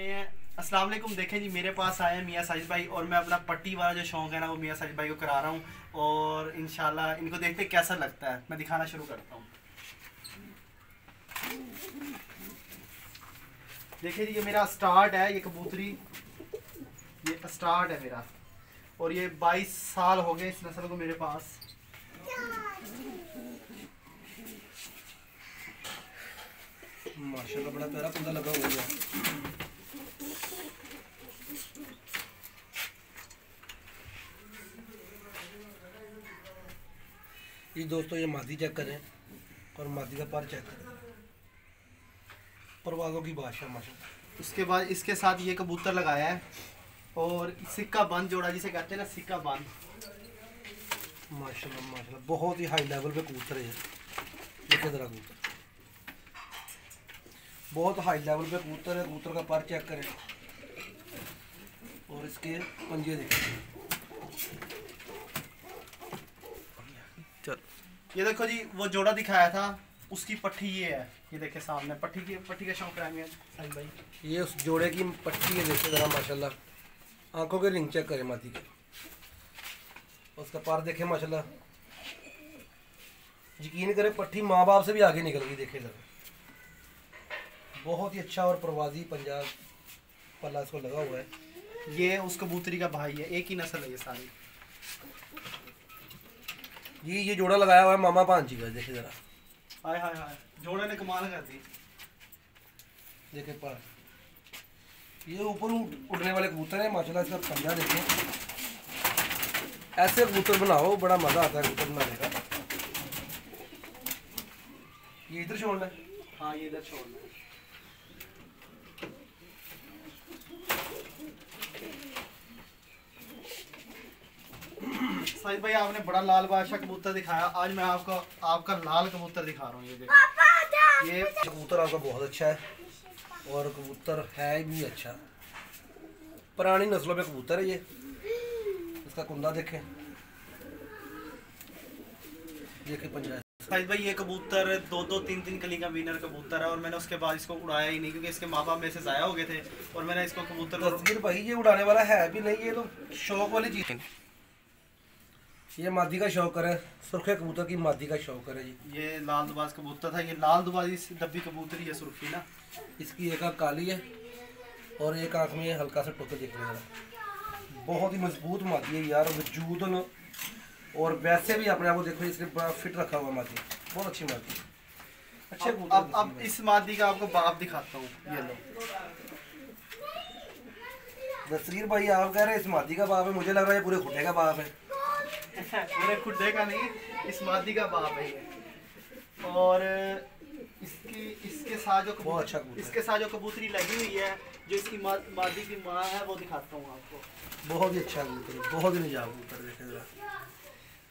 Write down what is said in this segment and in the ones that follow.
अस्सलाम वालेकुम। देखें जी, मेरे पास आए हैं मियाँ साजिद भाई और मैं अपना पट्टी वाला जो शौक़ है ना वो मियाँ साजिद भाई को करा रहा हूँ और इंशाल्लाह इनको देखते कैसा लगता है। मैं दिखाना शुरू करता हूँ। देखिए जी, ये मेरा स्टार्ट है, ये कबूतरी, ये स्टार्ट है मेरा और ये 22 साल हो गए इस नस्ल को मेरे पास। माशाल्लाह बड़ा प्यारा कुंदा लगा हुआ है। ये दोस्तों ये मादी चेक करें और मादी का पर चेक करें, परवाज़ों की बादशाह माशाल्लाह। उसके बाद इसके साथ ये कबूतर लगाया है और सिक्का बंद जोड़ा जिसे कहते हैं ना, सिक्का बंद। माशाल्लाह माशाल्लाह बहुत ही हाई लेवल पे कबूतर है। देखिए ज़रा कबूतर बहुत हाई लेवल पे कबूतर है। कबूतर का पर चेक करें और इसके पंजे देखें। चल ये देखो जी, वो जोड़ा दिखाया था उसकी पट्टी ये है। ये देखे सामने पट्टी का शौक कराएंगे साहिब भाई। ये उस जोड़े की पट्टी है, देखिए ज़रा माशाल्लाह। आंखों के रिंग चेक करें मादी के, उसका पर देखें माशाल्लाह। यकीन करें पट्टी माँ बाप से भी आगे निकल गई। देखे ज़रा बहुत ही अच्छा और प्रवासी पंजाब पल्ला इसको लगा हुआ है। ये उस कबूतरी का भाई है, एक ही नस्ल है ये सारी। ये जोड़ा लगाया हुआ है मामा भांजी का। देखे ज़रा, हाय हाय हाय, जोड़े ने कमाल कर दी। देखे पर ये ऊपर उड़ने वाले कबूतर है माशाल्लाह। इसका पंजा देखें। ऐसे कबूतर बनाओ, बड़ा मज़ा आता है कबूतर बनाने का। ये इधर छोड़ना है। हाँ ये इधर छोड़ना है। साहिद भाई आपने बड़ा लाल बादशाह कबूतर दिखाया, आज मैं आपका लाल कबूतर दिखा रहा हूँ। ये देखो, ये कबूतर आपका बहुत अच्छा है और कबूतर है भी अच्छा। पुरानी नस्लों पे कबूतर है ये। इसका कुंदा देखें, देखें पंजा। साहिद भाई ये कबूतर 2-3 कली का विनर कबूतर है और मैंने उसके बाद इसको उड़ाया ही नहीं क्योंकि इसके माँ बाप में से ज़ाया हो गए थे और मैंने इसको कबूतर तस्वीर भाई ये उड़ाने वाला है भी नहीं, ये तो शौक वाली चीज़। ये मादी का शौक है, सुर्खे कबूतर की मादी का शौक है जी। ये लाल दुबाज कबूतर था, ये लाल दुबाजी डब्बी कबूतरी है सुर्खी ना। इसकी एक आँख काली है और एक आँख में हल्का सा टुकड़ा दिखने वाला। बहुत ही मजबूत मादी है यार, वजूद और वैसे भी अपने आप को देखो इसने बड़ा फिट रखा हुआ मादी, बहुत अच्छी मादी। अच्छे अब इस मादी का आपको बाप दिखाता हूँ। ये लो नसीर भाई, आप कह रहे हैं इस मादी का बाप है, मुझे लग रहा है पूरे खुडे का बाप है। मेरे खुडे का नहीं, इस मादी का बाप है ये। और इसके साथ जो बहुत अच्छा इसके साथ जो कबूतरी लगी हुई है, जो इसकी मादी की माँ है, वो दिखाता हूँ आपको। बहुत ही अच्छा कबूतर, बहुत ही निजाब कबूतर। देखे जरा।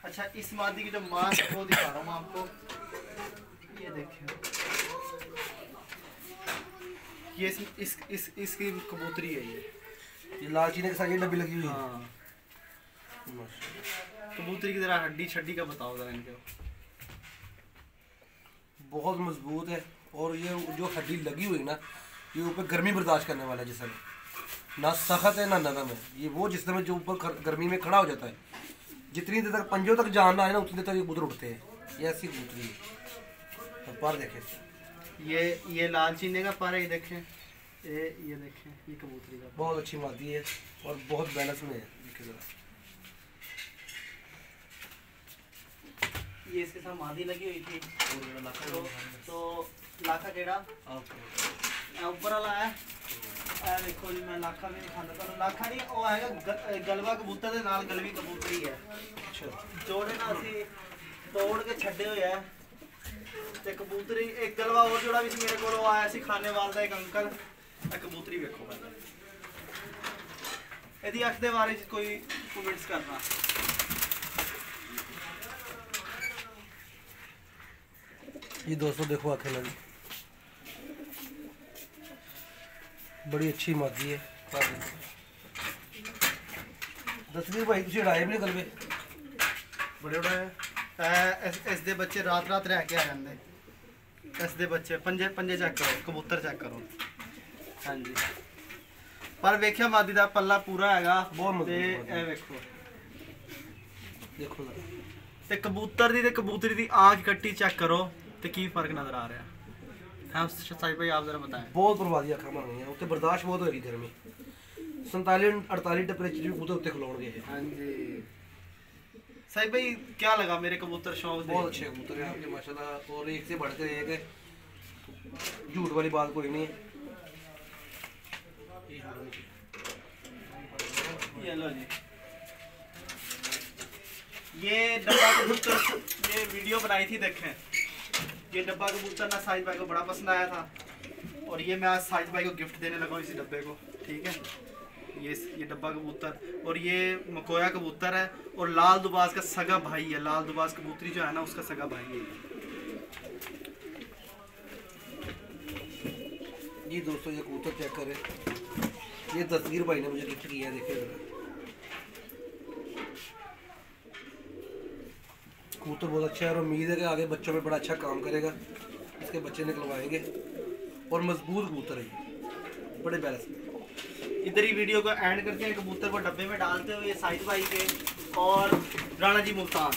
अच्छा, इस मादी की जो माँ है वो दिखा रहा हूँ आपको। ये देखिए, ये इसकी कबूतरी है ये लाल चीने के साथ ये डब्बी लगी हुई है। हाँ, कबूतरी की जरा हड्डी छड्डी का बताओ जरा इनके। बहुत मजबूत है और ये जो हड्डी लगी हुई ना, ये ऊपर गर्मी बर्दाश्त करने वाला है। जिसमें ना सख्त है ना नरम है, ये वो जिसमें जो ऊपर गर्मी में खड़ा हो जाता है। जितनी देर तक पंजों तक जान ना आए ना, उतनी देर तक ये कबूतर उठते हैं। ये ऐसी कबूतरी है। तो पर देखें, ये लाल चीने का पर है, ये देखें। ये देखें, ये कबूतरी का बहुत अच्छी मादी है और बहुत बैलेंस में है। देखिए जरा, ये इसके साथ मादी लगी हुई थी तो लाखा केड़ा ऊपर वाला है। देखो जी, मैं लाखा भी दिखाता था। लाखा नहीं, वो है गलवा कबूतर दे नाल गलवी कबूतरी है। जोड़े ना असी तोड़ के छड्डे हुए है ते कबूतरी। एक गलवा और जोड़ा भी मेरे को आया सी खाने वाला एक अंकल। कबूतरी वेखो पहले, यदि अख दे बारे कोई कमेंट्स करना। ये दोस्तों देखो आँखें लगी, बड़ी अच्छी मादी है। दसवीं भाई तुझे उड़ाए भी नहीं कलबे बड़े उड़ाए। इस दे बच्चे रात रह के आ जाते। इस दे बच्चे पंजे चेक करो, कबूतर चेक करो। हाँ जी, पर वेख्या मादी दा पल्ला पूरा हैगा बहुत ते मजबूत ए वेखो देखो जरा ते कबूतर दी ते कबूतरी दी आंख कट्टी चेक करो ते की फर्क नजर आ रहा है। हाँ साहिब भाई आप जरा बताएं। बहुत परवादी अखा बन गई उत्ते बर्दाश्त बहुत होगी गर्मी 47-48 टेम्परेचर भी कबूतर उत्ते खलोणगे। हाँ जी साहिब भाई क्या लगा मेरे कबूतर शौक बहुत अच्छे कबूतर हैं आपके माशाल्लाह और एक से बढ़कर एक है झूठ वाली बात कोई नहीं है। ये लो जी ये डब्बा कबूतर ये वीडियो बनाई थी देखें। ये डब्बा कबूतर ना साहिद भाई को बड़ा पसंद आया था और ये मैं आज साहिद भाई को गिफ्ट देने लगा हूँ इसी डब्बे को। ठीक है ये डब्बा कबूतर और ये मकोया कबूतर है और लाल दुबाज का सगा भाई है। लाल दुबाज कबूतरी जो है ना उसका सगा भाई है जी। दोस्तों ये कबूतर चेक करें ये तस्वीर भाई ने मुझे गिफ्ट किया है। देखिए जरा कबूतर बहुत अच्छा है और उम्मीद है कि आगे बच्चों में बड़ा अच्छा काम करेगा। इसके बच्चे निकलवाएंगे और मजबूत कबूतर है ये बड़े बैलेंस में। इधर ही वीडियो को एंड करते हैं। कबूतर को डब्बे में डालते हुए साहिद भाई के और राणा जी मुल्तान।